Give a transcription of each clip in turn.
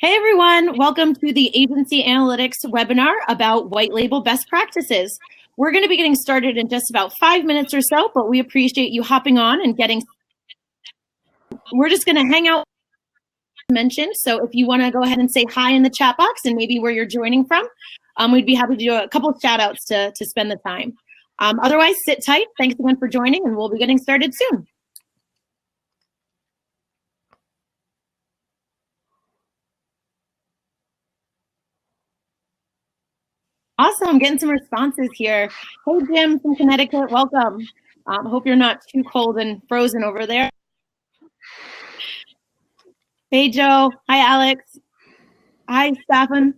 Hey everyone, welcome to the Agency Analytics webinar about white label best practices. We're going to be getting started in just about 5 minutes or so, but we appreciate you hopping on and getting. We're just going to hang out mentioned. So if you want to go ahead and say hi in the chat box and maybe where you're joining from, we'd be happy to do a couple of shout outs to spend the time. Otherwise, sit tight. Thanks again for joining, and we'll be getting started soon. Awesome, getting some responses here. Hey Jim from Connecticut, welcome. Hope you're not too cold and frozen over there. Hey Joe, hi Alex. Hi Stefan.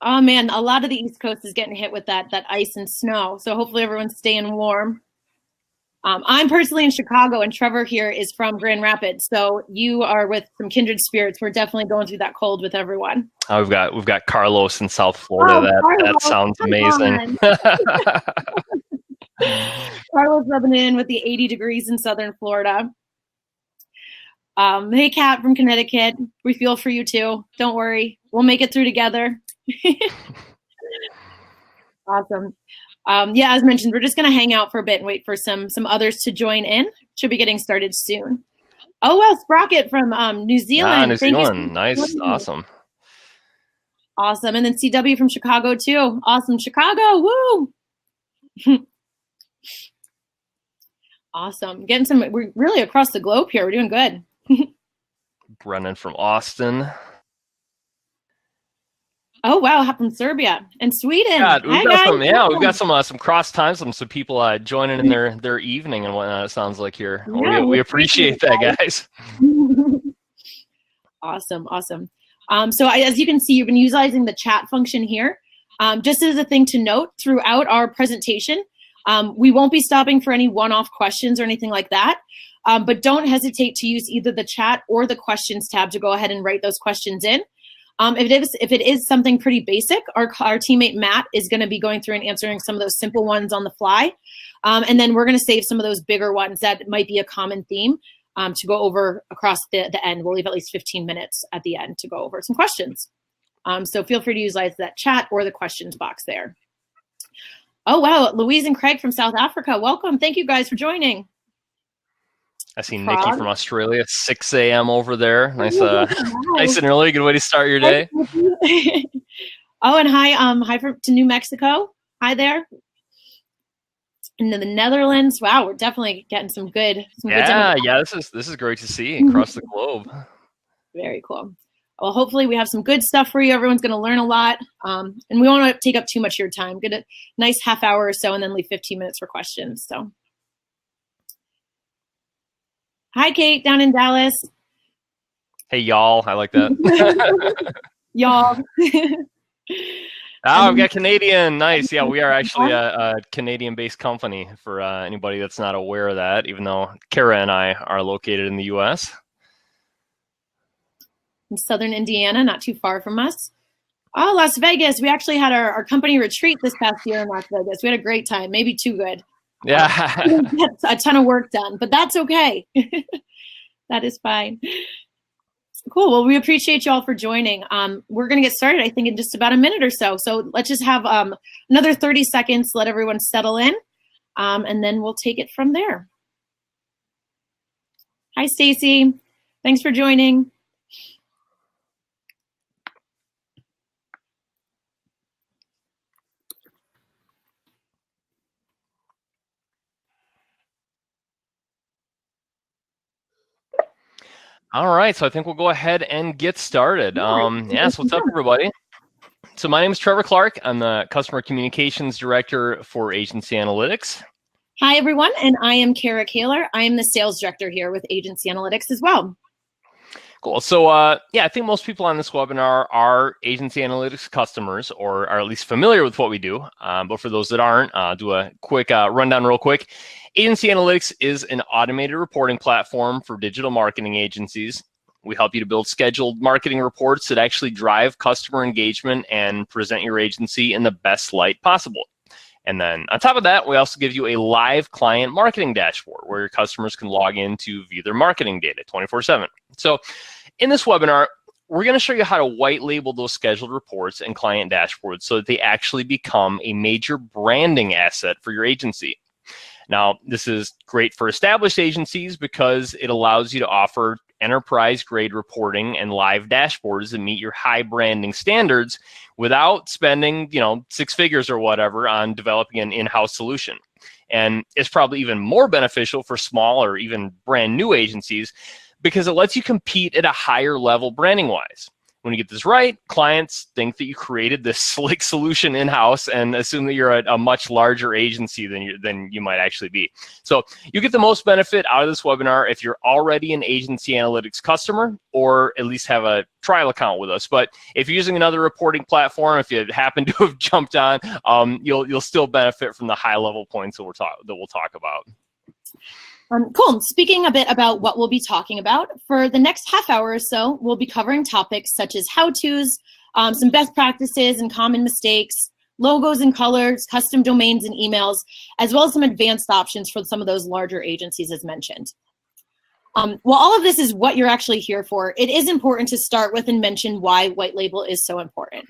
Oh man, a lot of the East Coast is getting hit with that ice and snow. So hopefully everyone's staying warm. I'm personally in Chicago, and Trevor here is from Grand Rapids. So you are with some kindred spirits. We're definitely going through that cold with everyone. Oh, we've got Carlos in South Florida. That sounds amazing. Carlos rubbing in with the 80 degrees in Southern Florida. Hey Kat from Connecticut, we feel for you too. Don't worry, we'll make it through together. Awesome. Yeah, as mentioned, we're just going to hang out for a bit and wait for some others to join in. Should be getting started soon. Oh, well, Sprocket from New Zealand. New Zealand. Nice. Awesome. Awesome. And then CW from Chicago, too. Awesome. Chicago. Woo. Awesome. We're really across the globe here. We're doing good. Brennan from Austin. Oh wow, from Serbia and Sweden. Yeah, we've got some cross time, some people joining in their evening and whatnot. It sounds like here. Yeah, we appreciate that, guys. Awesome. So as you can see, you've been utilizing the chat function here. Just as a thing to note, throughout our presentation, we won't be stopping for any one-off questions or anything like that. But don't hesitate to use either the chat or the questions tab to go ahead and write those questions in. If it is something pretty basic, our teammate Matt is going to be going through and answering some of those simple ones on the fly. And then we're going to save some of those bigger ones that might be a common theme to go over across the end. We'll leave at least 15 minutes at the end to go over some questions. So feel free to utilize that chat or the questions box there. Oh, wow. Louise and Craig from South Africa. Welcome. Thank you guys for joining. I see Nikki from Australia, 6 a.m. over there. Nice and early. Good way to start your day. Oh, and hi to New Mexico. Hi there. And then the Netherlands. Wow, we're definitely getting some good. This is great to see across the globe. Very cool. Well, hopefully we have some good stuff for you. Everyone's going to learn a lot, and we won't want to take up too much of your time. Get a nice half hour or so, and then leave 15 minutes for questions. So. Hi, Kate, down in Dallas. Hey, y'all. I like that. Y'all. We've got Canadian. Nice. Yeah, we are actually a Canadian-based company for anybody that's not aware of that, even though Kara and I are located in the U.S. In southern Indiana, not too far from us. Oh, Las Vegas. We actually had our company retreat this past year in Las Vegas. We had a great time, maybe too good. Yeah. A ton of work done, but that's okay. That is fine. Cool. Well, we appreciate you all for joining. We're going to get started, I think, in just about a minute or so. So let's just have another 30 seconds, let everyone settle in, and then we'll take it from there. Hi, Stacy. Thanks for joining. All right, so I think we'll go ahead and get started. Yes, what's up, everybody? So my name is Trevor Clark. I'm the Customer Communications Director for AgencyAnalytics. Hi, everyone, and I am Kara Kaler. I am the Sales Director here with AgencyAnalytics as well. Cool. So, I think most people on this webinar are AgencyAnalytics customers or are at least familiar with what we do. But for those that aren't, do a quick rundown real quick. AgencyAnalytics is an automated reporting platform for digital marketing agencies. We help you to build scheduled marketing reports that actually drive customer engagement and present your agency in the best light possible. And then on top of that, we also give you a live client marketing dashboard where your customers can log in to view their marketing data 24/7. So in this webinar, we're going to show you how to white label those scheduled reports and client dashboards so that they actually become a major branding asset for your agency. Now, this is great for established agencies because it allows you to offer enterprise-grade reporting and live dashboards that meet your high branding standards without spending, 6 figures or whatever on developing an in-house solution. And it's probably even more beneficial for small or even brand new agencies because it lets you compete at a higher level branding-wise. When you get this right, clients think that you created this slick solution in-house and assume that you're a much larger agency than you might actually be. So you get the most benefit out of this webinar if you're already an Agency Analytics customer or at least have a trial account with us. But if you're using another reporting platform, if you happen to have jumped on, you'll still benefit from the high-level points that we'll talk about. Cool. Speaking a bit about what we'll be talking about, for the next half hour or so, we'll be covering topics such as how-tos, some best practices and common mistakes, logos and colors, custom domains and emails, as well as some advanced options for some of those larger agencies as mentioned. While all of this is what you're actually here for, it is important to start with and mention why white label is so important.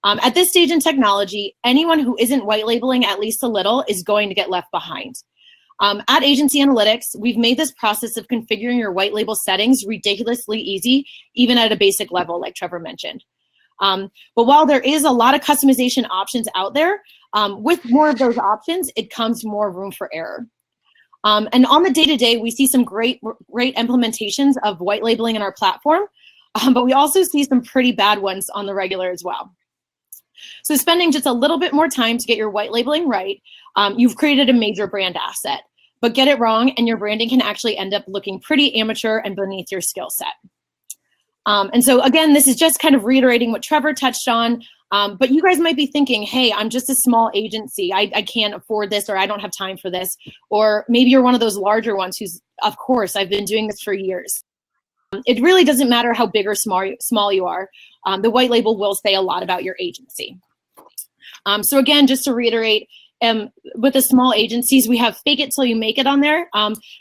At this stage in technology, anyone who isn't white labeling at least a little is going to get left behind. At AgencyAnalytics, we've made this process of configuring your white label settings ridiculously easy, even at a basic level, like Trevor mentioned. But while there is a lot of customization options out there, with more of those options, it comes more room for error. And on the day-to-day, we see some great implementations of white labeling in our platform, but we also see some pretty bad ones on the regular as well. So spending just a little bit more time to get your white labeling right, you've created a major brand asset. But get it wrong, and your branding can actually end up looking pretty amateur and beneath your skill set. And so again, this is just kind of reiterating what Trevor touched on, but you guys might be thinking, hey, I'm just a small agency. I can't afford this, or I don't have time for this. Or maybe you're one of those larger ones who's, of course, I've been doing this for years. It really doesn't matter how big or small you are. The white label will say a lot about your agency. So again, just to reiterate, with the small agencies, we have fake it till you make it on there.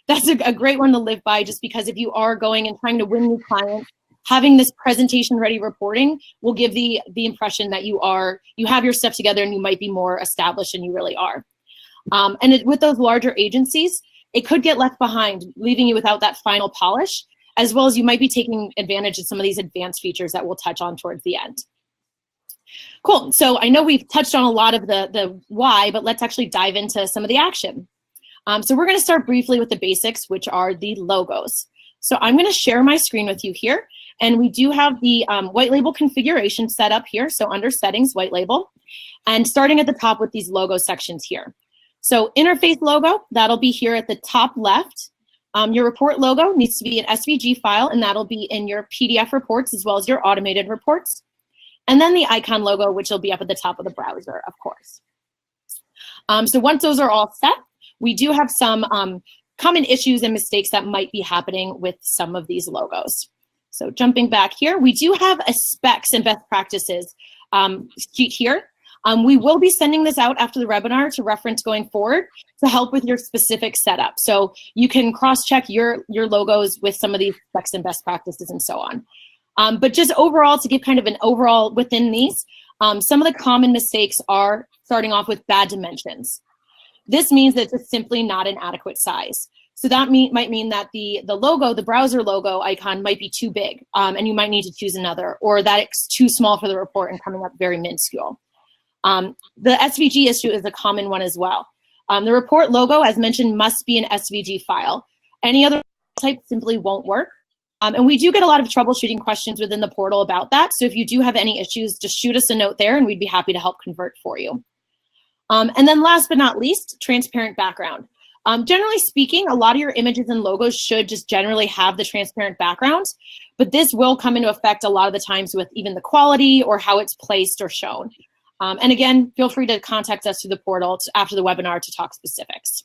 That's a great one to live by, just because if you are going and trying to win new clients, having this presentation ready reporting will give the impression that you have your stuff together and you might be more established than you really are. With those larger agencies, it could get left behind, leaving you without that final polish, as well as you might be taking advantage of some of these advanced features that we'll touch on towards the end. Cool. So I know we've touched on a lot of the why, but let's actually dive into some of the action. So we're going to start briefly with the basics, which are the logos. So I'm going to share my screen with you here. And we do have the white label configuration set up here. So under settings, white label, and starting at the top with these logo sections here. So interface logo, that'll be here at the top left. Your report logo needs to be an SVG file, and that'll be in your PDF reports as well as your automated reports. And then the icon logo, which will be up at the top of the browser, of course. So once those are all set, we do have some common issues and mistakes that might be happening with some of these logos. So jumping back here, we do have a specs and best practices sheet here. We will be sending this out after the webinar to reference going forward to help with your specific setup. So you can cross-check your logos with some of these specs and best practices and so on. But just overall, to give kind of an overall within these, some of the common mistakes are starting off with bad dimensions. This means that it's simply not an adequate size. So that might mean that the logo, the browser logo icon might be too big, and you might need to choose another, or that it's too small for the report and coming up very minuscule. The SVG issue is a common one as well. The report logo, as mentioned, must be an SVG file. Any other type simply won't work. And we do get a lot of troubleshooting questions within the portal about that. So if you do have any issues, just shoot us a note there and we'd be happy to help convert for you. And then last but not least, transparent background. Generally speaking, a lot of your images and logos should just generally have the transparent backgrounds, but this will come into effect a lot of the times with even the quality or how it's placed or shown. And again, feel free to contact us through the portal after the webinar to talk specifics.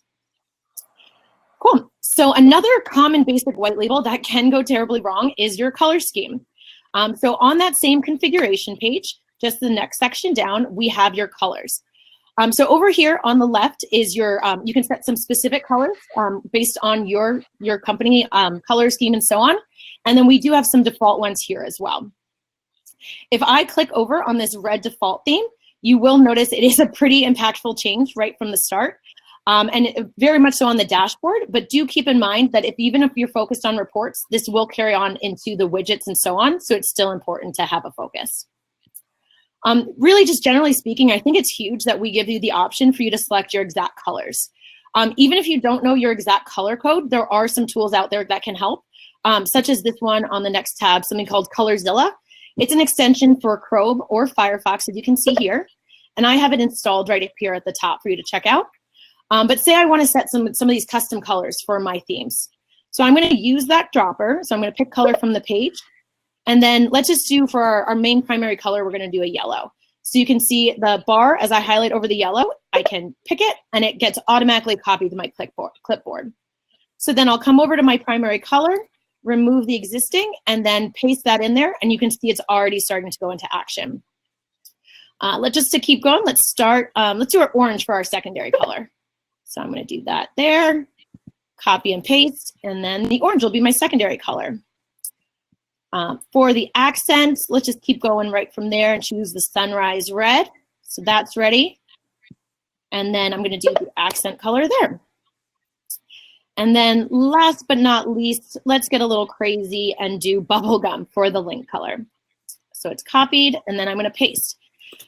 Cool. So another common basic white label that can go terribly wrong is your color scheme. So on that same configuration page, just the next section down, we have your colors. So over here on the left is your, you can set some specific colors based on your company color scheme and so on. And then we do have some default ones here as well. If I click over on this red default theme, you will notice it is a pretty impactful change right from the start. And very much so on the dashboard, but do keep in mind that even if you're focused on reports, this will carry on into the widgets and so on. So it's still important to have a focus. Really, just generally speaking, I think it's huge that we give you the option for you to select your exact colors. Even if you don't know your exact color code, there are some tools out there that can help, such as this one on the next tab, something called Colorzilla. It's an extension for Chrome or Firefox, as you can see here. And I have it installed right up here at the top for you to check out. But say I want to set some of these custom colors for my themes. So I'm going to use that dropper. So I'm going to pick color from the page. And then let's just do for our main primary color, we're going to do a yellow. So you can see the bar as I highlight over the yellow, I can pick it and it gets automatically copied to my clipboard. So then I'll come over to my primary color, remove the existing, and then paste that in there. And you can see it's already starting to go into action. Just to keep going, let's do our orange for our secondary color. So I'm going to do that there, copy and paste, and then the orange will be my secondary color. For the accents, let's just keep going right from there and choose the sunrise red. So that's ready. And then I'm going to do the accent color there. And then last but not least, let's get a little crazy and do bubblegum for the link color. So it's copied, and then I'm going to paste.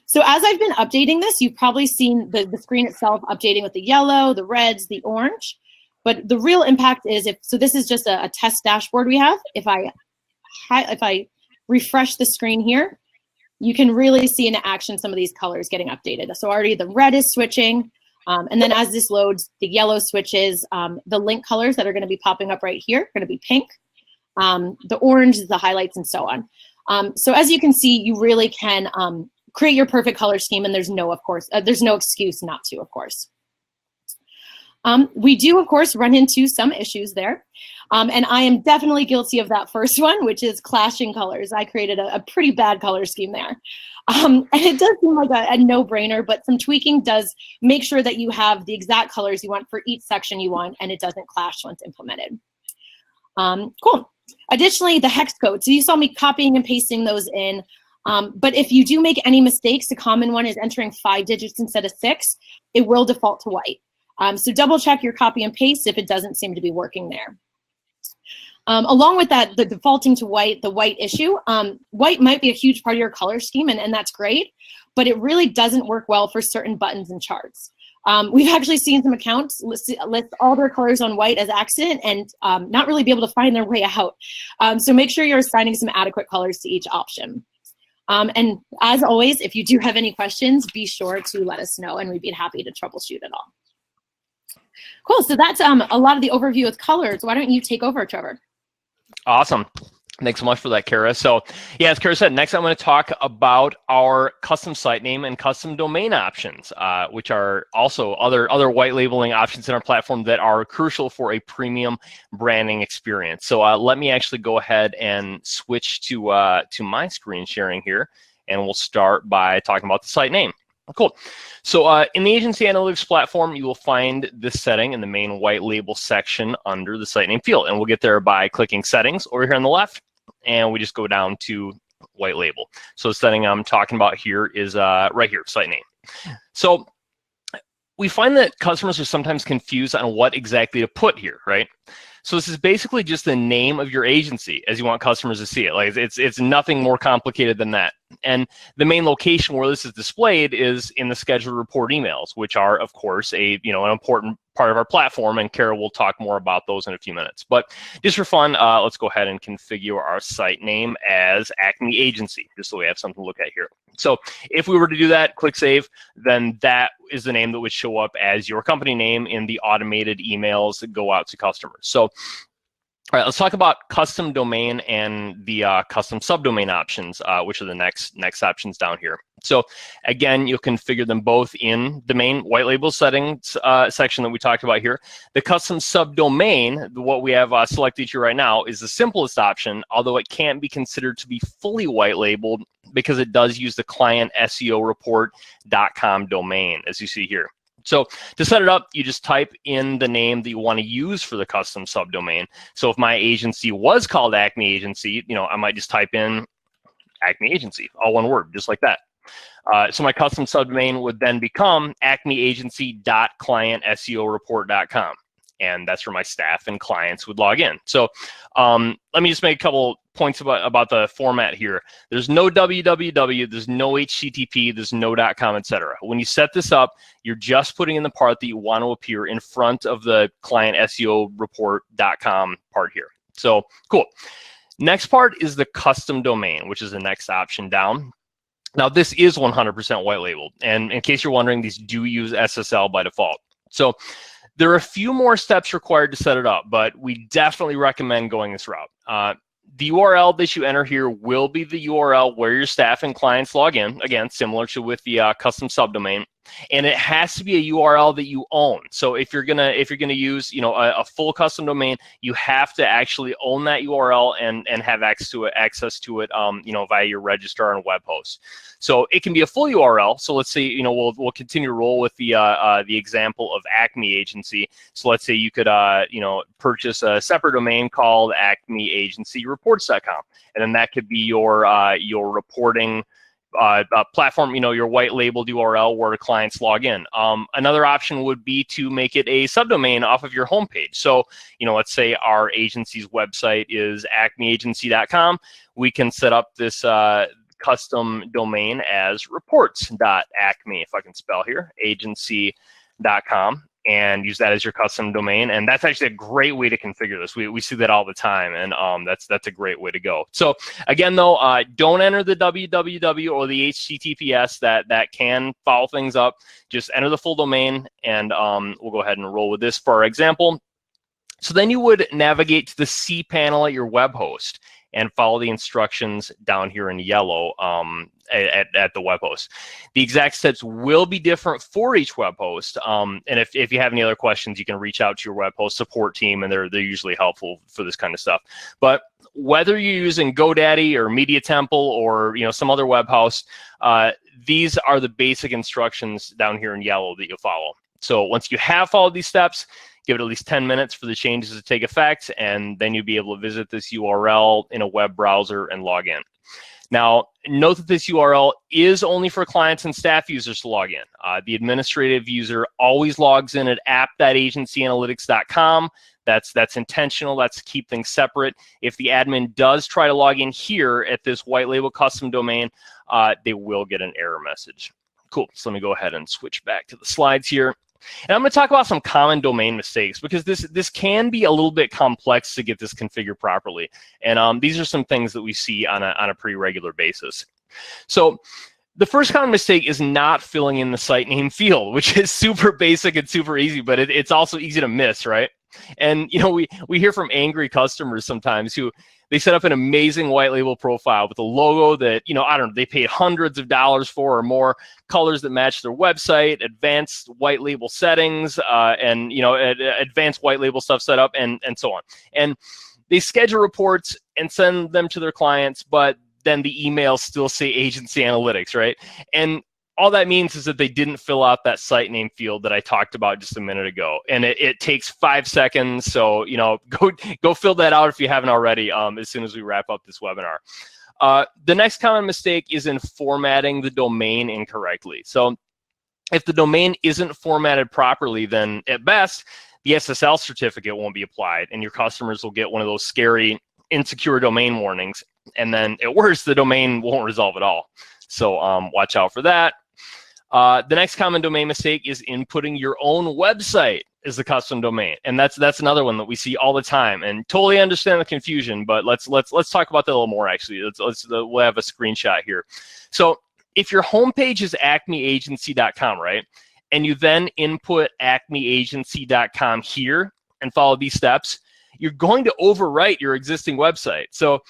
So as I've been updating this, you've probably seen the screen itself updating with the yellow, the reds, the orange. But the real impact is so this is just a test dashboard we have. If I refresh the screen here, you can really see in action some of these colors getting updated. So already the red is switching. And then as this loads, the yellow switches. The link colors that are going to be popping up right here are going to be pink. The orange is the highlights and so on. So as you can see, you really can create your perfect color scheme, and there's no excuse not to, of course. We do, of course, run into some issues there. And I am definitely guilty of that first one, which is clashing colors. I created a pretty bad color scheme there. And it does seem like a no-brainer, but some tweaking does make sure that you have the exact colors you want for each section you want, and it doesn't clash once implemented. Cool. Additionally, the hex code. So you saw me copying and pasting those in. But if you do make any mistakes, the common one is entering 5 digits instead of 6. It will default to white. So double check your copy and paste if it doesn't seem to be working there. Along with that, the defaulting to white, the white issue, white might be a huge part of your color scheme, and that's great, but it really doesn't work well for certain buttons and charts. We've actually seen some accounts list all their colors on white as accident and not really be able to find their way out. So make sure you're assigning some adequate colors to each option. And as always, if you do have any questions, be sure to let us know, and we'd be happy to troubleshoot it all. Cool, so that's a lot of the overview with colors. Why don't you take over, Trevor? Awesome. Thanks so much for that, Kara. So yeah, as Kara said, next I'm going to talk about our custom site name and custom domain options, which are also other white labeling options in our platform that are crucial for a premium branding experience. So let me actually go ahead and switch to my screen sharing here, and we'll start by talking about the site name. Cool. So in the Agency Analytics platform, you will find this setting in the main white label section under the site name field. And we'll get there by clicking settings over here on the left. And we just go down to white label. So the setting I'm talking about here is right here, site name. So we find that customers are sometimes confused on what exactly to put here, right? So this is basically just the name of your agency as you want customers to see it. Like it's nothing more complicated than that. And the main location where this is displayed is in the scheduled report emails, which are, of course, an important part of our platform. And Kara will talk more about those in a few minutes. But just for fun, let's go ahead and configure our site name as Acme Agency, just so we have something to look at here. So if we were to do that, click save, then that is the name that would show up as your company name in the automated emails that go out to customers. So All right, let's talk about custom domain and the custom subdomain options, which are the next options down here. So again, you'll configure them both in the main white label settings section that we talked about here. The custom subdomain, what we have selected here right now, is the simplest option, although it can't be considered to be fully white labeled because it does use the client SEO report.com domain, as you see here. So to set it up, you just type in the name that you want to use for the custom subdomain. So if my agency was called Acme Agency, I might just type in Acme Agency, all one word, just like that. So my custom subdomain would then become acmeagency.clientseoreport.com. And that's where my staff and clients would log in. So let me just make a couple points about the format here. There's no www, there's no http, there's no .com, etc. When you set this up, you're just putting in the part that you want to appear in front of the client SEO report.com part here. So cool. Next part is the custom domain, which is the next option down. Now this is 100% white labeled. And in case you're wondering, these do use SSL by default. So there are a few more steps required to set it up, but we definitely recommend going this route. The URL that you enter here will be the URL where your staff and clients log in. Again, similar to with the custom subdomain, and it has to be a URL that you own. So if you're gonna use a full custom domain, you have to actually own that URL and have access to it via your registrar and web host. So it can be a full URL. So let's say we'll continue to roll with the example of Acme Agency. So let's say you could purchase a separate domain called acmeagencyreports.com, and then that could be your reporting platform, your white labeled URL where clients log in. Another option would be to make it a subdomain off of your homepage. So, let's say our agency's website is acmeagency.com. We can set up this custom domain as reports.acme, if I can spell here, agency.com, and use that as your custom domain. And that's actually a great way to configure this. We see that all the time, and that's a great way to go. So again, though, don't enter the www or the https. That can foul things up. Just enter the full domain, and we'll go ahead and roll with this for our example. So then you would navigate to the cPanel at your web host and follow the instructions down here in yellow at the web host. The exact steps will be different for each web host. And if you have any other questions, you can reach out to your web host support team, and they're usually helpful for this kind of stuff. But whether you're using GoDaddy or Media Temple or some other web host, these are the basic instructions down here in yellow that you'll follow. So once you have followed these steps, give it at least 10 minutes for the changes to take effect, and then you'll be able to visit this URL in a web browser and log in. Now, note that this URL is only for clients and staff users to log in. The administrative user always logs in at app.agencyanalytics.com. That's intentional. That's to keep things separate. If the admin does try to log in here at this white label custom domain, they will get an error message. Cool. So let me go ahead and switch back to the slides here. And I'm going to talk about some common domain mistakes, because this can be a little bit complex to get this configured properly. And these are some things that we see on a pretty regular basis. So the first common mistake is not filling in the site name field, which is super basic and super easy, but it's also easy to miss, right? And we hear from angry customers sometimes who they set up an amazing white label profile with a logo that, I don't know, they paid hundreds of dollars for or more, colors that match their website, advanced white label settings, and, advanced white label stuff set up, and so on. And they schedule reports and send them to their clients, but then the emails still say Agency Analytics, right? And all that means is that they didn't fill out that site name field that I talked about just a minute ago. And it takes 5 seconds. So, go fill that out if you haven't already as soon as we wrap up this webinar. The next common mistake is in formatting the domain incorrectly. So if the domain isn't formatted properly, then at best, the SSL certificate won't be applied, and your customers will get one of those scary insecure domain warnings. And then at worst, the domain won't resolve at all. So watch out for that. The next common domain mistake is inputting your own website as the custom domain, and that's another one that we see all the time. And totally understand the confusion, but let's talk about that a little more. Actually, we'll have a screenshot here. So if your homepage is acmeagency.com, right, and you then input acmeagency.com here and follow these steps, you're going to overwrite your existing website. So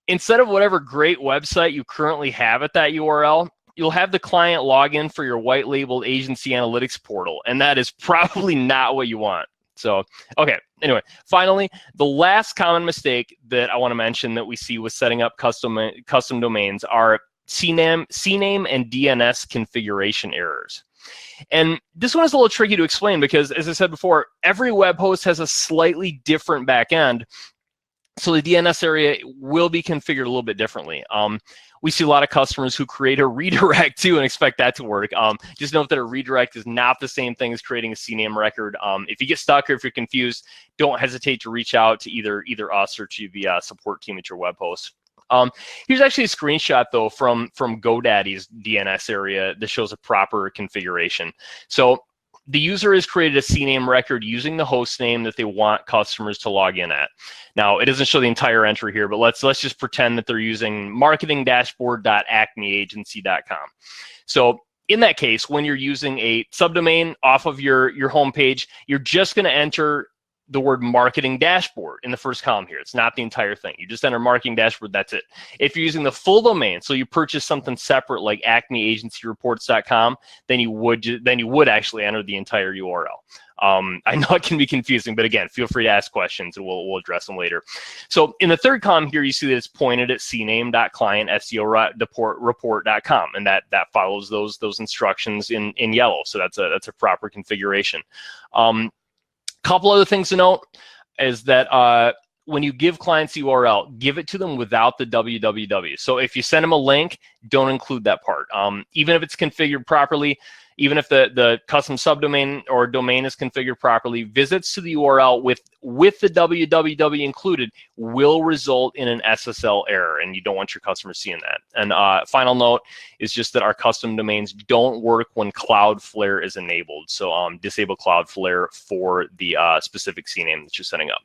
instead of whatever great website you currently have at that URL, you'll have the client log in for your white labeled agency analytics portal. And that is probably not what you want. So, okay, anyway, finally, the last common mistake that I want to mention that we see with setting up custom domains are CNAME and DNS configuration errors. And this one is a little tricky to explain because, as I said before, every web host has a slightly different backend. So the DNS area will be configured a little bit differently. We see a lot of customers who create a redirect too and expect that to work. Just note that a redirect is not the same thing as creating a CNAME record. If you get stuck or if you're confused, don't hesitate to reach out to either us or to the support team at your web host. Here's actually a screenshot though from GoDaddy's DNS area that shows a proper configuration. So the user has created a CNAME record using the host name that they want customers to log in at. Now, it doesn't show the entire entry here, but let's just pretend that they're using marketingdashboard.acmeagency.com. So in that case, when you're using a subdomain off of your homepage, you're just going to enter the word marketing dashboard in the first column here. It's not the entire thing. You just enter marketing dashboard, that's it. If you're using the full domain, so you purchase something separate like acmeagencyreports.com, then you would actually enter the entire URL. I know it can be confusing, but again, feel free to ask questions and we'll address them later. So in the third column here, you see that it's pointed at cname.client.SEO report.com, and that follows those instructions in yellow. So that's a proper configuration. Couple other things to note is that when you give clients the URL, give it to them without the www. So if you send them a link, don't include that part. Even if it's configured properly, even if the custom subdomain or domain is configured properly, visits to the URL with the www included will result in an SSL error, and you don't want your customers seeing that. And final note is just that our custom domains don't work when Cloudflare is enabled. So disable Cloudflare for the specific CNAME that you're setting up.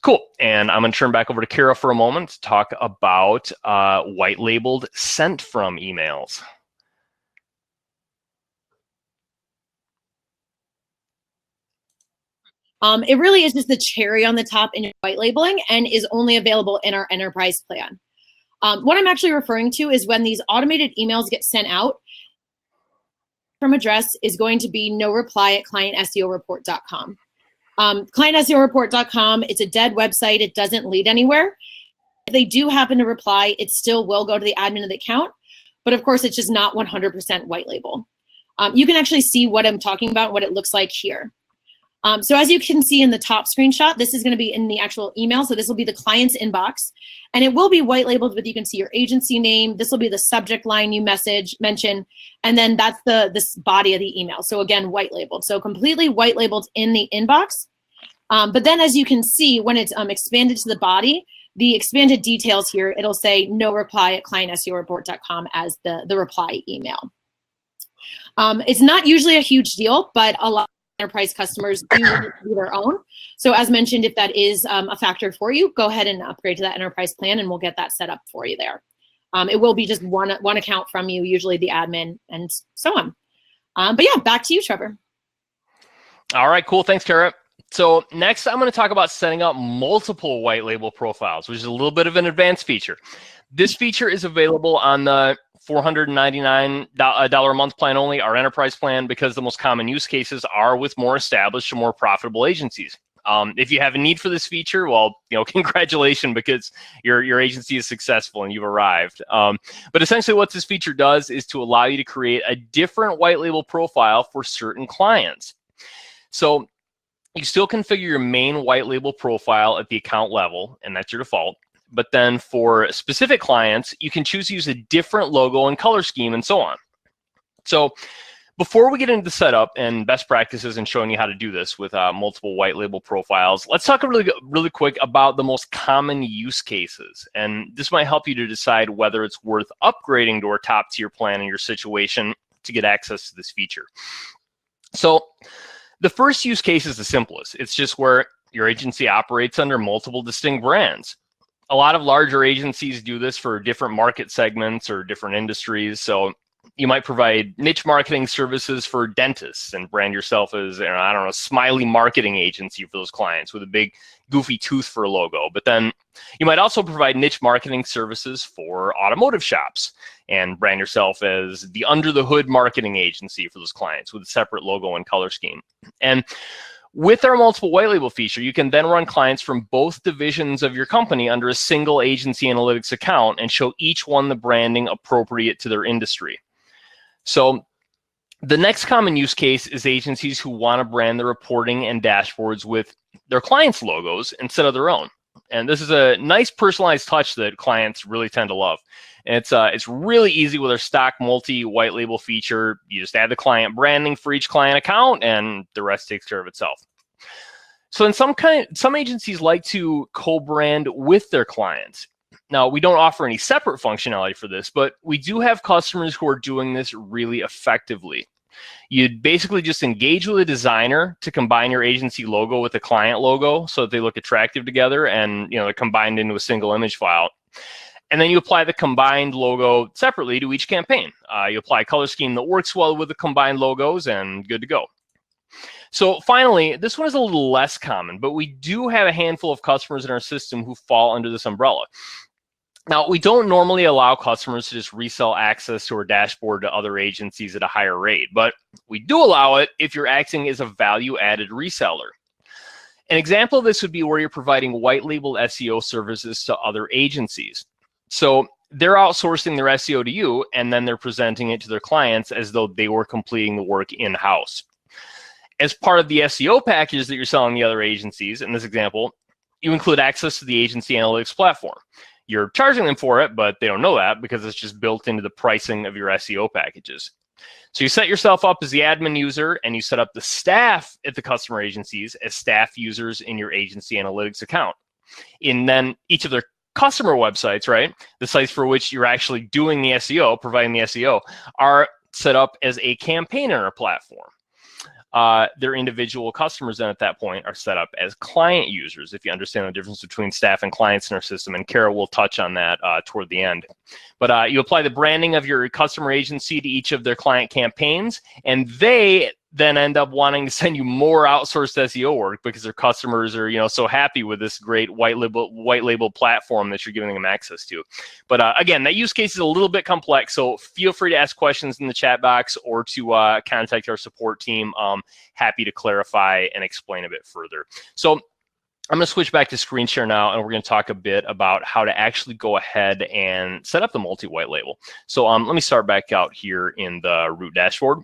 Cool, and I'm gonna turn back over to Kara for a moment to talk about white labeled sent from emails. It really is just the cherry on the top in your white labeling and is only available in our enterprise plan. What I'm actually referring to is when these automated emails get sent out, from address is going to be no reply at clientseoreport.com. Clientseoreport.com, it's a dead website. It doesn't lead anywhere. If they do happen to reply, it still will go to the admin of the account. But of course, it's just not 100% white label. You can actually see what I'm talking about, what it looks like here. So as you can see in the top screenshot, this is going to be in the actual email. So this will be the client's inbox, and it will be white labeled with, you can see your agency name. This will be the subject line you mention, and then that's this body of the email. So again, white labeled. So completely white labeled in the inbox. But then as you can see, when it's expanded to the body, the expanded details here, it'll say no reply at clientseoreport.com as the reply email. It's not usually a huge deal, but a lot enterprise customers do their own. So as mentioned, if that is a factor for you, go ahead and upgrade to that enterprise plan and we'll get that set up for you there. It will be just one account from you, usually the admin and so on. But yeah, back to you, Trevor. All right, cool. Thanks, Kara. So next, I'm going to talk about setting up multiple white label profiles, which is a little bit of an advanced feature. This feature is available on the $499 a month plan only, our enterprise plan, because the most common use cases are with more established or more profitable agencies. If you have a need for this feature, well, congratulations, because your agency is successful and you've arrived. But essentially what this feature does is to allow you to create a different white label profile for certain clients. So you still configure your main white label profile at the account level, and that's your default. But then for specific clients, you can choose to use a different logo and color scheme and so on. So before we get into the setup and best practices and showing you how to do this with multiple white label profiles, let's talk really quick about the most common use cases. And this might help you to decide whether it's worth upgrading to our top tier plan in your situation to get access to this feature. So the first use case is the simplest. It's just where your agency operates under multiple distinct brands. A lot of larger agencies do this for different market segments or different industries. So You might provide niche marketing services for dentists and brand yourself as, I don't know, a smiley marketing agency for those clients with a big goofy tooth for a logo. But then you might also provide niche marketing services for automotive shops and brand yourself as the under the hood marketing agency for those clients with a separate logo and color scheme. And with our multiple white label feature, you can then run clients from both divisions of your company under a single Agency Analytics account and show each one the branding appropriate to their industry. So the next common use case is agencies who want to brand their reporting and dashboards with their clients' logos instead of their own. And this is a nice personalized touch that clients really tend to love. And it's really easy with our stock multi-white label feature. You just add the client branding for each client account, and the rest takes care of itself. So in some agencies like to co-brand with their clients. Now, we don't offer any separate functionality for this, but we do have customers who are doing this really effectively. You'd basically just engage with a designer to combine your agency logo with the client logo so that they look attractive together, and they're combined into a single image file. And then you apply the combined logo separately to each campaign. You apply a color scheme that works well with the combined logos, and good to go. So finally, this one is a little less common, but we do have a handful of customers in our system who fall under this umbrella. Now, we don't normally allow customers to just resell access to our dashboard to other agencies at a higher rate, but we do allow it if you're acting as a value-added reseller. An example of this would be where you're providing white-labeled SEO services to other agencies. So they're outsourcing their SEO to you, and then they're presenting it to their clients as though they were completing the work in-house. As part of the SEO package that you're selling the other agencies, in this example, you include access to the Agency Analytics platform. You're charging them for it, but they don't know that because it's just built into the pricing of your SEO packages. So you set yourself up as the admin user, and you set up the staff at the customer agencies as staff users in your Agency Analytics account. And then each of their customer websites, right, the sites for which you're actually doing the SEO, providing the SEO, are set up as a campaign in our platform. Their individual customers then at that point are set up as client users, if you understand the difference between staff and clients in our system. And Kara will touch on that toward the end. But you apply the branding of your customer agency to each of their client campaigns, and they then end up wanting to send you more outsourced SEO work because their customers are so happy with this great white label platform that you're giving them access to. But again, that use case is a little bit complex, so feel free to ask questions in the chat box or to contact our support team. Happy to clarify and explain a bit further. So I'm going to switch back to screen share now, and we're going to talk a bit about how to actually go ahead and set up the multi-white label. So let me start back out here in the root dashboard.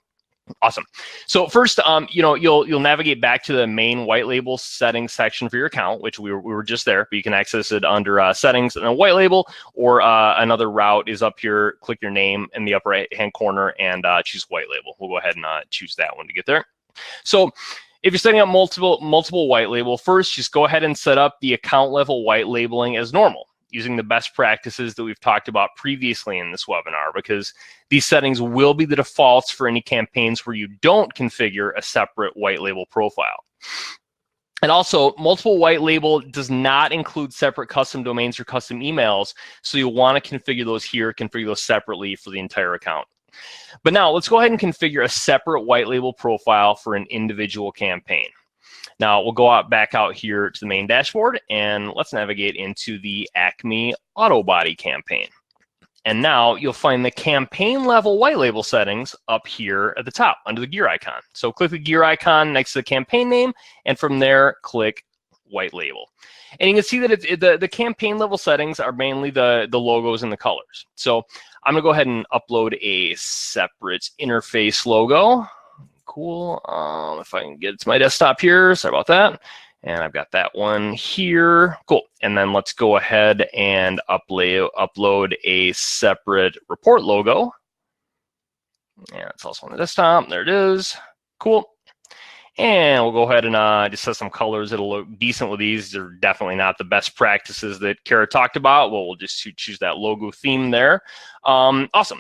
Awesome. So first, you'll navigate back to the main white label settings section for your account, which we were just there, but you can access it under settings and a white label, or another route is up here. Click your name in the upper right-hand corner and choose white label. We'll go ahead and choose that one to get there. So if you're setting up multiple white label, first, just go ahead and set up the account level white labeling as normal, using the best practices that we've talked about previously in this webinar, because these settings will be the defaults for any campaigns where you don't configure a separate white label profile. And also, multiple white label does not include separate custom domains or custom emails, so you'll want to configure those here, configure those separately for the entire account. But now, let's go ahead and configure a separate white label profile for an individual campaign. Now we'll go back out here to the main dashboard, and let's navigate into the Acme Auto Body campaign. And now you'll find the campaign level white label settings up here at the top under the gear icon. So click the gear icon next to the campaign name, and from there, click white label. And you can see that the campaign level settings are mainly the logos and the colors. So I'm gonna go ahead and upload a separate interface logo. Cool. If I can get it to my desktop here, sorry about that. And I've got that one here. Cool. And then let's go ahead and upload a separate report logo. And it's also on the desktop. There it is. Cool. And we'll go ahead and just set some colors that'll look decent with these. They're definitely not the best practices that Kara talked about. Well, we'll just choose that logo theme there. Awesome.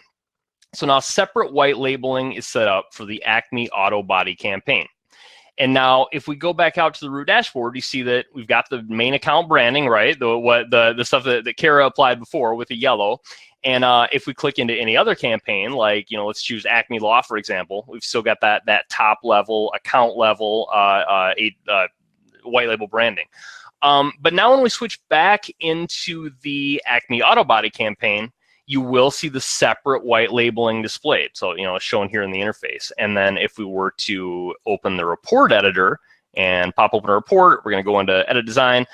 So now separate white labeling is set up for the Acme Auto Body campaign. And now if we go back out to the root dashboard, you see that we've got the main account branding, right? The stuff that Kara applied before with the yellow. And if we click into any other campaign, like, let's choose Acme Law, for example, we've still got that top level, account level, white label branding. But now when we switch back into the Acme Auto Body campaign, you will see the separate white labeling displayed. So, it's shown here in the interface. And then if we were to open the report editor and pop open a report, we're going to go into edit design.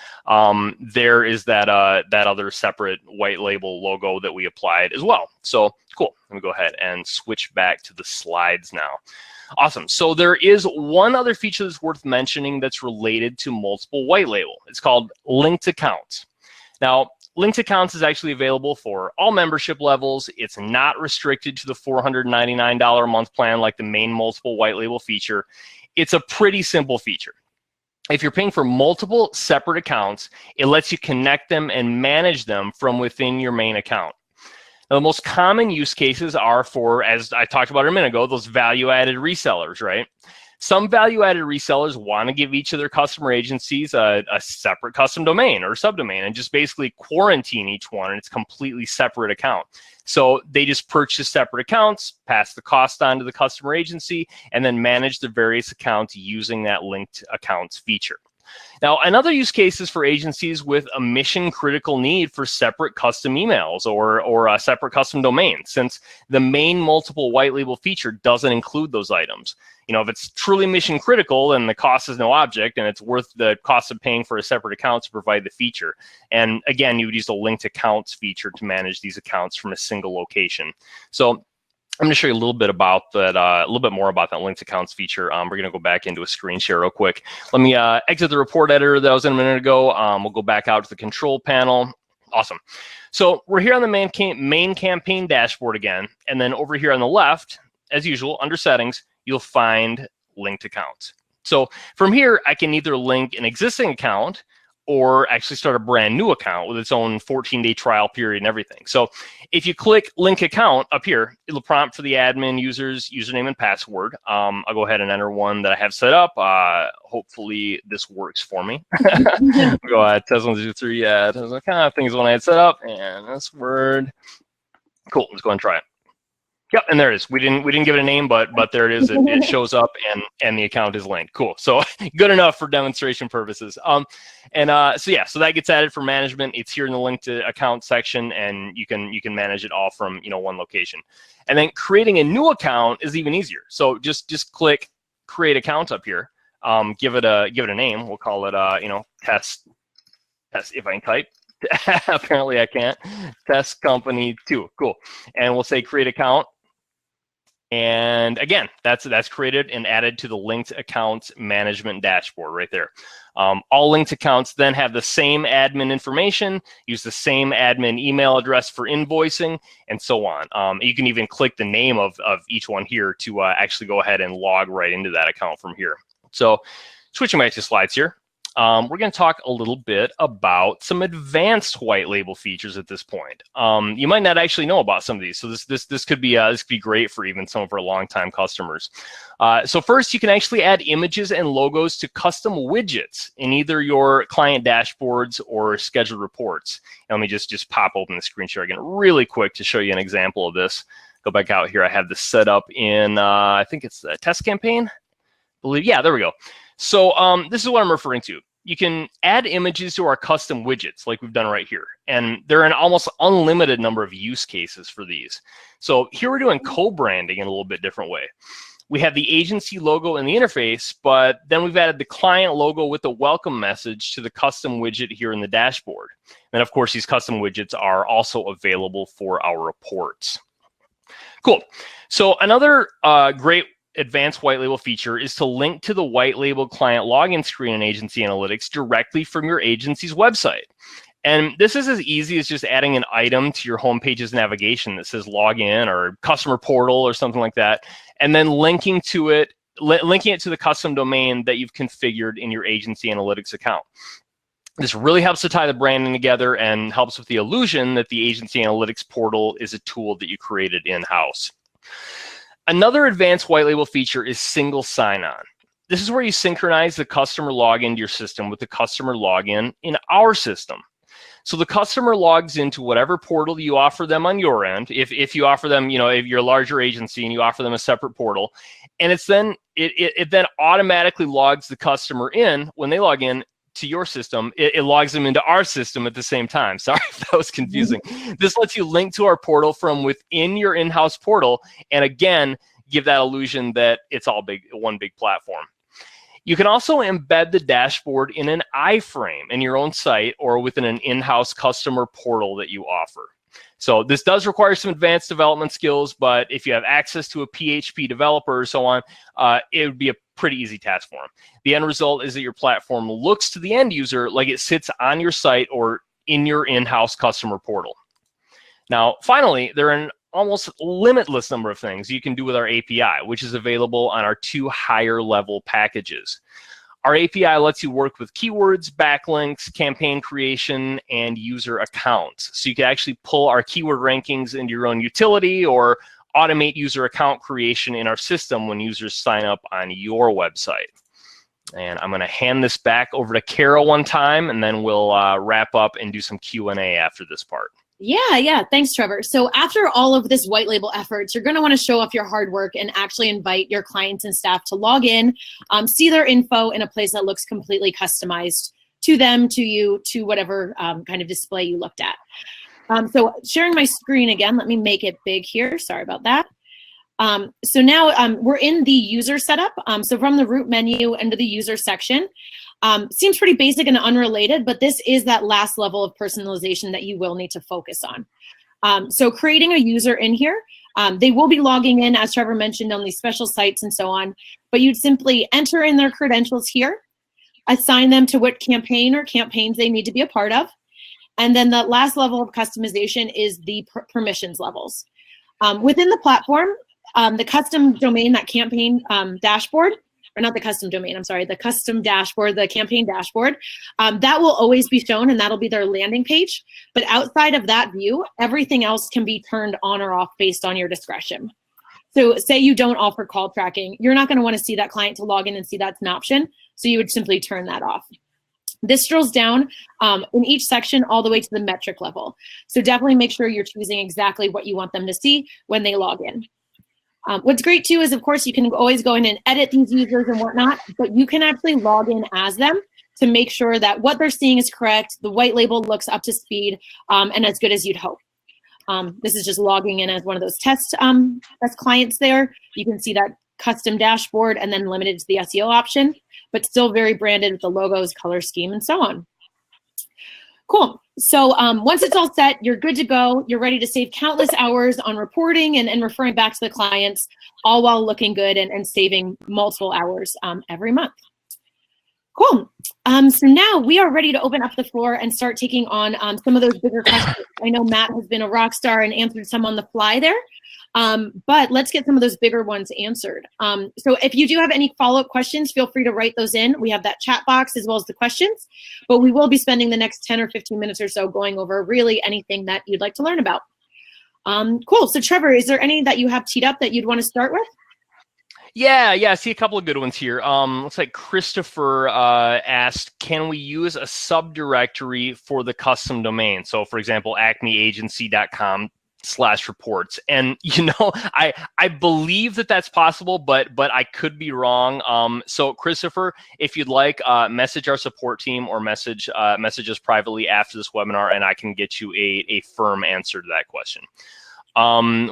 There is that other separate white label logo that we applied as well. So cool. Let me go ahead and switch back to the slides now. Awesome. So there is one other feature that's worth mentioning that's related to multiple white label. It's called linked accounts. Now, linked accounts is actually available for all membership levels. It's not restricted to the $499 a month plan like the main multiple white label feature. It's a pretty simple feature. If you're paying for multiple separate accounts, it lets you connect them and manage them from within your main account. Now, the most common use cases are for, as I talked about a minute ago, those value-added resellers, right? Some value-added resellers want to give each of their customer agencies a separate custom domain or subdomain and just basically quarantine each one in its completely separate account. So they just purchase separate accounts, pass the cost on to the customer agency, and then manage the various accounts using that linked accounts feature. Now, another use case is for agencies with a mission-critical need for separate custom emails or a separate custom domain, since the main multiple white label feature doesn't include those items. If it's truly mission-critical, then the cost is no object, and it's worth the cost of paying for a separate account to provide the feature. And again, you would use the linked accounts feature to manage these accounts from a single location. So I'm going to show you a little bit about that, a little bit more about that linked accounts feature. We're going to go back into a screen share real quick. Let me exit the report editor that I was in a minute ago. We'll go back out to the control panel. Awesome. So we're here on the main campaign dashboard again. And then over here on the left, as usual, under settings, you'll find linked accounts. So from here, I can either link an existing account or actually start a brand new account with its own 14-day trial period and everything. So if you click link account up here, it'll prompt for the admin user's username and password. I'll go ahead and enter one that I have set up. Hopefully this works for me. Go ahead, test 1, 2, 3, yeah, those kind of things when I had set up, and this word. Cool, let's go and try it. Yep, and there it is. We didn't give it a name, but there it is. It shows up, and the account is linked. Cool. So good enough for demonstration purposes. So that gets added for management. It's here in the linked account section, and you can manage it all from one location. And then creating a new account is even easier. So just click create account up here. Give it a name. We'll call it test if I can type. Apparently I can't. Test company 2. Cool. And we'll say create account. And again, that's created and added to the linked accounts management dashboard right there. All linked accounts then have the same admin information, use the same admin email address for invoicing, and so on. You can even click the name of each one here to actually go ahead and log right into that account from here. So switching back to slides here. We're going to talk a little bit about some advanced white label features at this point. You might not actually know about some of these, so this could be great for even some of our longtime customers. So first, you can actually add images and logos to custom widgets in either your client dashboards or scheduled reports. And let me just pop open the screen share again really quick to show you an example of this. Go back out here. I have this set up in I think it's a test campaign. Yeah, there we go. So this is what I'm referring to. You can add images to our custom widgets like we've done right here. And there are an almost unlimited number of use cases for these. So here we're doing co-branding in a little bit different way. We have the agency logo in the interface, but then we've added the client logo with the welcome message to the custom widget here in the dashboard. And of course, these custom widgets are also available for our reports. Cool. So another great advanced white label feature is to link to the white label client login screen in AgencyAnalytics directly from your agency's website. And this is as easy as just adding an item to your homepage's navigation that says login or customer portal or something like that, and then linking it to the custom domain that you've configured in your AgencyAnalytics account. This really helps to tie the branding together and helps with the illusion that the AgencyAnalytics portal is a tool that you created in-house. Another advanced white label feature is single sign-on. this is where you synchronize the customer login to your system with the customer login in our system. So the customer logs into whatever portal you offer them on your end. If you offer them, if you're a larger agency and you offer them a separate portal, and it then automatically logs the customer in when they log in to your system. It logs them into our system at the same time. Sorry if that was confusing. This lets you link to our portal from within your in-house portal, and again, give that illusion that it's all one big platform. You can also embed the dashboard in an iframe in your own site or within an in-house customer portal that you offer. So this does require some advanced development skills, but if you have access to a PHP developer or so on, it would be a pretty easy task for them. The end result is that your platform looks to the end user like it sits on your site or in your in-house customer portal. Now, finally, there are an almost limitless number of things you can do with our API, which is available on our 2 higher level packages. Our API lets you work with keywords, backlinks, campaign creation, and user accounts. So you can actually pull our keyword rankings into your own utility or automate user account creation in our system when users sign up on your website. And I'm going to hand this back over to Kara one time, and then we'll wrap up and do some Q&A after this part. Yeah. Thanks, Trevor. So after all of this white label efforts, you're going to want to show off your hard work and actually invite your clients and staff to log in, see their info in a place that looks completely customized to them, to you, to whatever kind of display you looked at. So sharing my screen again, let me make it big here. Sorry about that. So now we're in the user setup. So from the root menu into the user section, seems pretty basic and unrelated, but this is that last level of personalization that you will need to focus on. So creating a user in here, they will be logging in, as Trevor mentioned, on these special sites and so on, but you'd simply enter in their credentials here, assign them to what campaign or campaigns they need to be a part of, and then the last level of customization is the permissions levels. Within the platform, the custom domain, that campaign dashboard, or not the custom domain, I'm sorry, the custom dashboard, the campaign dashboard, that will always be shown, and that'll be their landing page. But outside of that view, everything else can be turned on or off based on your discretion. So say you don't offer call tracking, you're not going to want to see that client to log in and see that's an option, so you would simply turn that off. This drills down in each section all the way to the metric level. So definitely make sure you're choosing exactly what you want them to see when they log in. What's great too is, of course, you can always go in and edit these users and whatnot, but you can actually log in as them to make sure that what they're seeing is correct, the white label looks up to speed, and as good as you'd hope. This is just logging in as one of those test clients there. You can see that custom dashboard and then limited to the SEO option, but still very branded with the logos, color scheme, and so on. Cool. So once it's all set, you're good to go. You're ready to save countless hours on reporting and referring back to the clients, all while looking good and saving multiple hours every month. Cool. So now we are ready to open up the floor and start taking on some of those bigger questions. I know Matt has been a rock star and answered some on the fly there, but let's get some of those bigger ones answered. So if you do have any follow-up questions, feel free to write those in. We have that chat box as well as the questions, but we will be spending the next 10 or 15 minutes or so going over really anything that you'd like to learn about. Cool. So Trevor, is there any that you have teed up that you'd want to start with? Yeah, I see a couple of good ones here. Looks like Christopher asked, can we use a subdirectory for the custom domain? So for example, acmeagency.com/reports. And I believe that that's possible, but I could be wrong. So Christopher, if you'd like, message our support team or message us privately after this webinar, and I can get you a firm answer to that question.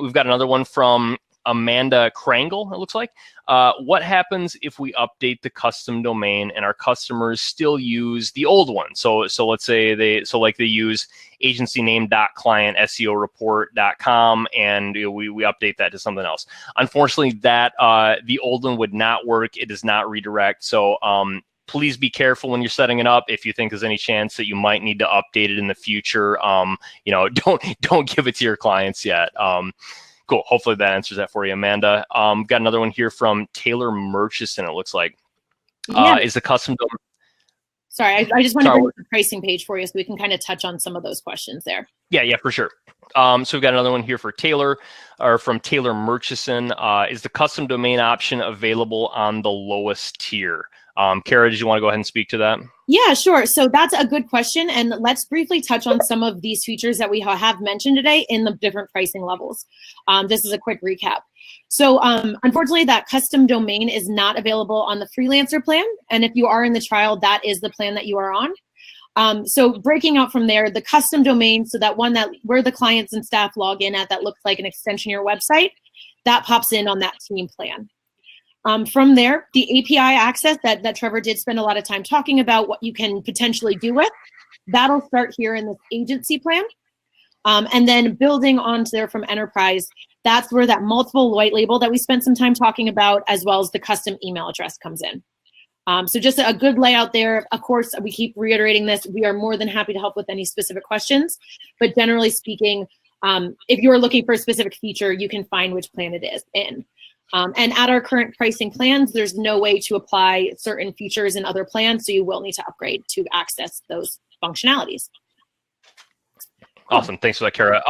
We've got another one from Amanda Krangle, it looks like. What happens if we update the custom domain and our customers still use the old one? So let's say they use agencyname.client.seoreport.com and we update that to something else. Unfortunately, that the old one would not work. It does not redirect. So please be careful when you're setting it up. If you think there's any chance that you might need to update it in the future, don't give it to your clients yet. Cool. Hopefully that answers that for you, Amanda. Got another one here from Taylor Murchison, it looks like. Yeah. Is the custom domain? Sorry, I just want to bring up the pricing page for you so we can kind of touch on some of those questions there. Yeah, for sure. So we've got another one here for Taylor, or from Taylor Murchison. Is the custom domain option available on the lowest tier? Kara, did you want to go ahead and speak to that? Yeah, sure. So that's a good question. And let's briefly touch on some of these features that we have mentioned today in the different pricing levels. This is a quick recap. So unfortunately, that custom domain is not available on the freelancer plan. And if you are in the trial, that is the plan that you are on. So breaking out from there, the custom domain, so that one that where the clients and staff log in at that looks like an extension of your website, that pops in on that team plan. From there, the API access that Trevor did spend a lot of time talking about, what you can potentially do with, that'll start here in this agency plan. And then building onto there from enterprise, that's where that multiple white label that we spent some time talking about, as well as the custom email address comes in. So just a good layout there. Of course, we keep reiterating this. We are more than happy to help with any specific questions. But generally speaking, if you're looking for a specific feature, you can find which plan it is in. And at our current pricing plans, there's no way to apply certain features in other plans, so you will need to upgrade to access those functionalities. Awesome. Thanks for that, Kara.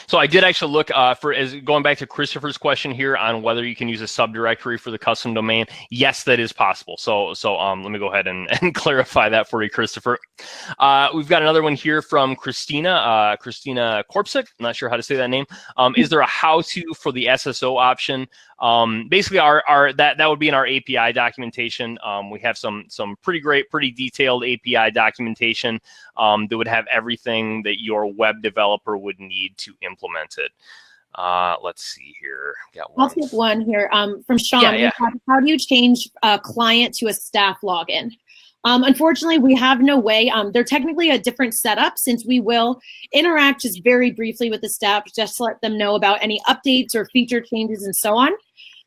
So I did actually look going back to Christopher's question here on whether you can use a subdirectory for the custom domain. Yes, that is possible. So let me go ahead and clarify that for you, Christopher. We've got another one here from Christina Korpsik. I'm not sure how to say that name. Is there a how-to for the SSO option? Basically that would be in our API documentation. We have some pretty great, pretty detailed API documentation that would have everything that your web developer would need to implement it. Let's see here. I'll take one here from Sean. Yeah. How do you change a client to a staff login? Unfortunately, we have no way. They're technically a different setup, since we will interact just very briefly with the staff, just to let them know about any updates or feature changes and so on.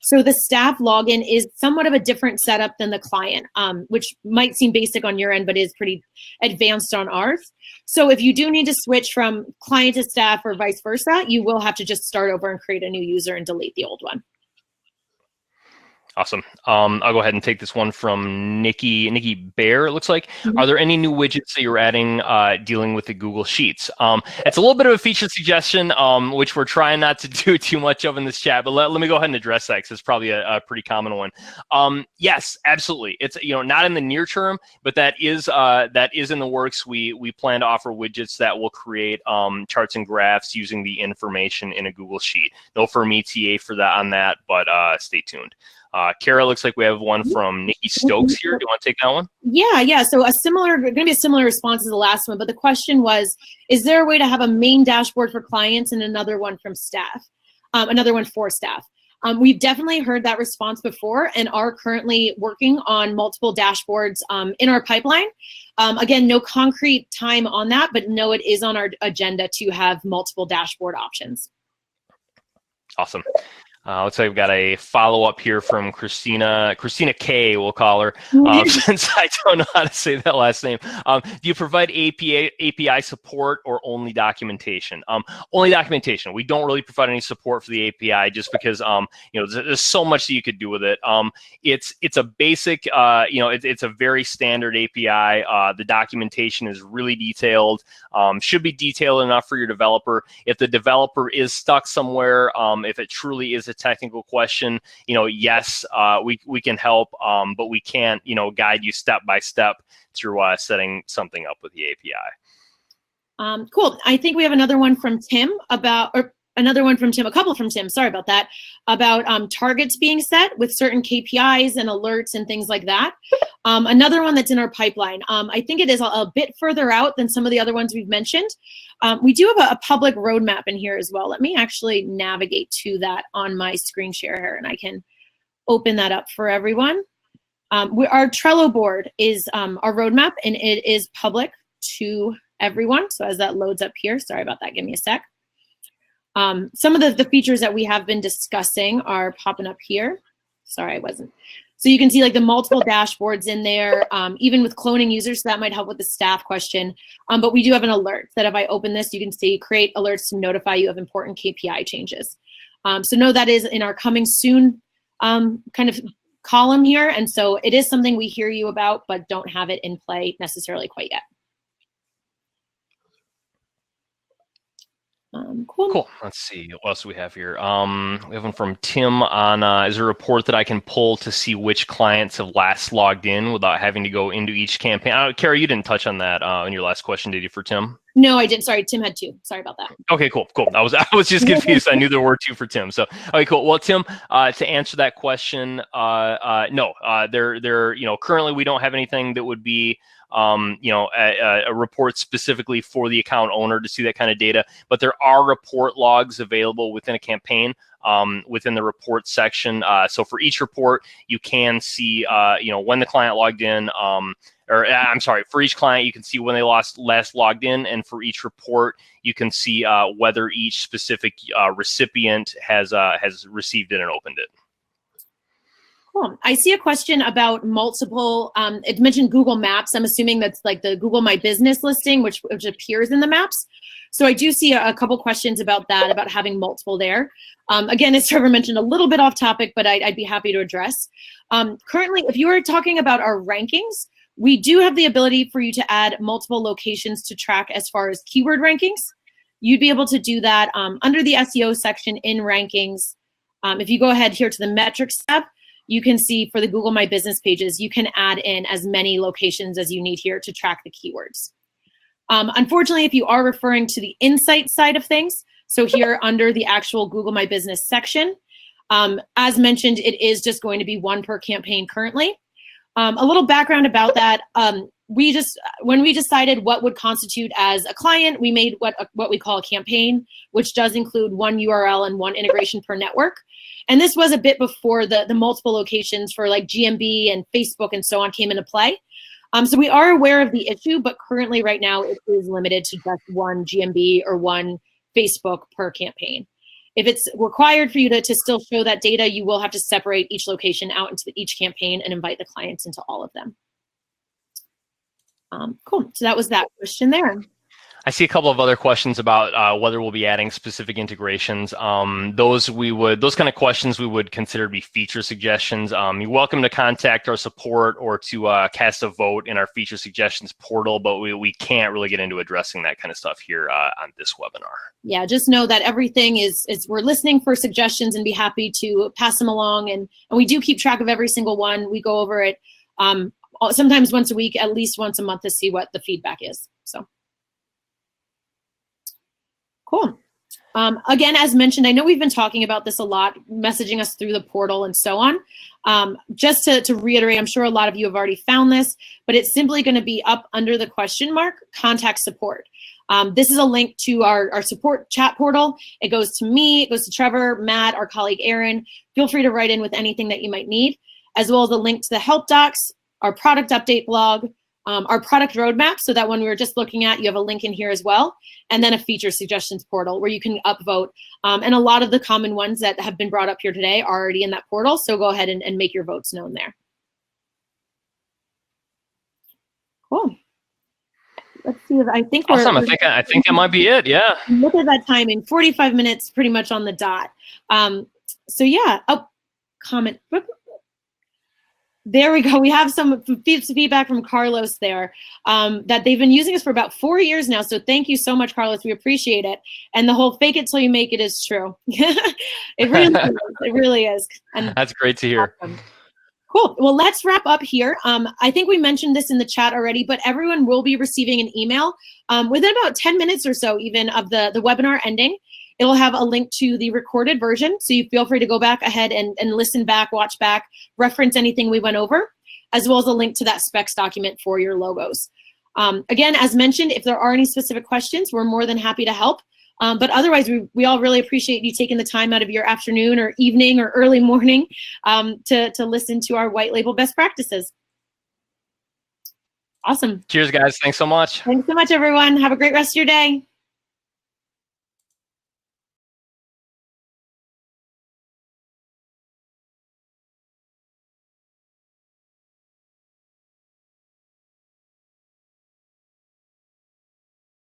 So the staff login is somewhat of a different setup than the client, which might seem basic on your end, but is pretty advanced on ours. So if you do need to switch from client to staff or vice versa, you will have to just start over and create a new user and delete the old one. Awesome. I'll go ahead and take this one from Nikki Bear, it looks like. Mm-hmm. Are there any new widgets that you're adding dealing with the Google Sheets? It's a little bit of a feature suggestion, which we're trying not to do too much of in this chat, but let me go ahead and address that, because it's probably a pretty common one. Yes, absolutely. It's not in the near term, but that is in the works. We plan to offer widgets that will create charts and graphs using the information in a Google Sheet. No firm ETA for that on that, but stay tuned. Kara, looks like we have one from Nikki Stokes here. Do you want to take that one? Yeah. So going to be a similar response as the last one, but the question was, is there a way to have a main dashboard for clients and another one from staff, another one for staff? We've definitely heard that response before and are currently working on multiple dashboards in our pipeline. Again, no concrete time on that, but no, it is on our agenda to have multiple dashboard options. Awesome. Looks like we've got a follow-up here from Christina K, we'll call her, since I don't know how to say that last name. Do you provide API support or only documentation? Only documentation. We don't really provide any support for the API, just because there's so much that you could do with it. It's a basic, it's a very standard API. The documentation is really detailed. Should be detailed enough for your developer. If the developer is stuck somewhere, if it truly is a technical question, yes, we can help, but we can't, guide you step by step through setting something up with the API. Cool. I think we have another one from Tim a couple from Tim, sorry about that, about targets being set with certain KPIs and alerts and things like that. Another one that's in our pipeline. I think it is a bit further out than some of the other ones we've mentioned. We do have a public roadmap in here as well. Let me actually navigate to that on my screen share here, and I can open that up for everyone. Our Trello board is our roadmap, and it is public to everyone. So as that loads up here, sorry about that, give me a sec. Some of the features that we have been discussing are popping up here. Sorry, I wasn't. So you can see like the multiple dashboards in there, even with cloning users, so that might help with the staff question. But we do have an alert that if I open this, you can see create alerts to notify you of important KPI changes. So know that is in our coming soon kind of column here. And so it is something we hear you about, but don't have it in play necessarily quite yet. Cool. Let's see. What else do we have here? We have one from Tim on, is there a report that I can pull to see which clients have last logged in without having to go into each campaign? Kara, you didn't touch on that in your last question, did you, for Tim? No, I didn't. Sorry, Tim had 2. Sorry about that. Okay, cool. I was just confused. I knew there were 2 for Tim. So, okay, cool. Well, Tim, to answer that question, no, currently we don't have anything that would be, a report specifically for the account owner to see that kind of data, but there are report logs available within a campaign, within the report section. So for each report, you can see, when the client logged in, for each client, you can see when they last logged in, and for each report, you can see whether each specific recipient has received it and opened it. Cool. I see a question about multiple, it mentioned Google Maps. I'm assuming that's like the Google My Business listing, which appears in the maps. So I do see a couple questions about that, about having multiple there. Again, as Trevor mentioned, a little bit off topic, but I'd be happy to address. Currently, if you are talking about our rankings, we do have the ability for you to add multiple locations to track as far as keyword rankings. You'd be able to do that under the SEO section in rankings. If you go ahead here to the metrics tab, you can see for the Google My Business pages, you can add in as many locations as you need here to track the keywords. Unfortunately, if you are referring to the insight side of things, so here under the actual Google My Business section, as mentioned, it is just going to be 1 per campaign currently. A little background about that. When we decided what would constitute as a client, we made what we call a campaign, which does include 1 URL and 1 integration per network. And this was a bit before the multiple locations for like GMB and Facebook and so on came into play. So we are aware of the issue, but currently right now it is limited to just 1 GMB or 1 Facebook per campaign. If it's required for you to still show that data, you will have to separate each location out into each campaign and invite the clients into all of them. Cool. So that was that question there. I see a couple of other questions about whether we'll be adding specific integrations. Those kind of questions we would consider to be feature suggestions. You're welcome to contact our support or to cast a vote in our feature suggestions portal, but we can't really get into addressing that kind of stuff here on this webinar. Yeah, just know that everything is we're listening for suggestions and be happy to pass them along. And we do keep track of every single one. We go over it sometimes once a week, at least once a month to see what the feedback is. So. Cool. Again, as mentioned, I know we've been talking about this a lot, messaging us through the portal and so on. Just to reiterate, I'm sure a lot of you have already found this, but it's simply going to be up under the question mark, contact support. This is a link to our support chat portal. It goes to me, it goes to Trevor, Matt, our colleague Aaron. Feel free to write in with anything that you might need, as well as a link to the help docs, our product update blog, our product roadmap, so that one we were just looking at, you have a link in here as well, and then a feature suggestions portal where you can upvote. And a lot of the common ones that have been brought up here today are already in that portal, so go ahead and make your votes known there. Cool. Let's see if I think awesome. I think that might be it. Yeah. Look at that timing, 45 minutes, pretty much on the dot. So yeah. Oh, comment. There we go. We have some feedback from Carlos there that they've been using us for about 4 years now. So thank you so much, Carlos. We appreciate it. And the whole fake it till you make it is true. It really is. It really is. And that's great to hear. Awesome. Cool. Well, let's wrap up here. I think we mentioned this in the chat already, but everyone will be receiving an email within about 10 minutes or so even of the webinar ending. It will have a link to the recorded version, so you feel free to go back ahead and listen back, watch back, reference anything we went over, as well as a link to that specs document for your logos. Again, as mentioned, if there are any specific questions, we're more than happy to help. But otherwise, we all really appreciate you taking the time out of your afternoon or evening or early morning to listen to our white label best practices. Awesome. Cheers, guys. Thanks so much. Thanks so much, everyone. Have a great rest of your day.